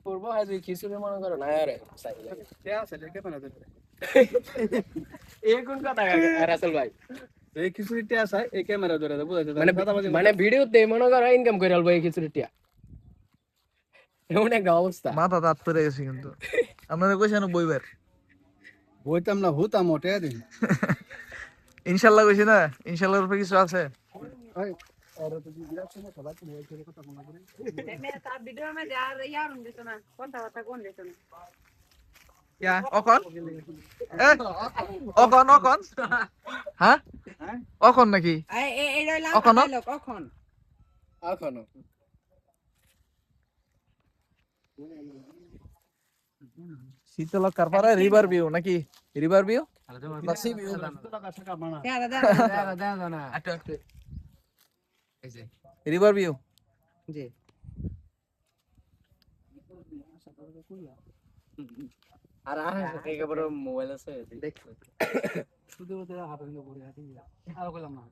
করবো আজ ওই খিচুড়ি মনে করো না আরে কে আছে লেখে বানা দেবে এই কোন কথা রাসেল ভাই এই খিচুড়িটা আছে এই ক্যামেরা ধরে দেব বুঝাইছে মানে মানে ভিডিওতে মনে করো ইনকাম করে আলবো এই খিচুড়িটা এমন একটা অবস্থা মাথা দাঁত পড়ে গেছে কিন্তু আপনাদের কইছেন বইবার বইতাম না হুতাম ওটা দিন ইনশাআল্লাহ কইছি না ইনশাআল্লাহর উপরে কিছু আছে ওই আর তো বিরাট সময় সবাই তো বইছে কথা মনে করে मैं तो वीडियो में जा रही यार उनके सुना कौन था कौन दे सुना ইয়া অকন অকন হ্যাঁ অকন নাকি ए ए ए डायलॉग কখনো? কখন এখনো শীতলকার পারে রিভার ভিউ নাকি রিভার ভিউ লাসি ভিউ দাদা দাদা না একটু একটু এই যে রিভার ভিউ জি আর আরে একেবারে মোবাইল আছে দেখো শুধু ওদের হাতে পড়ে আছে আর কইলাম না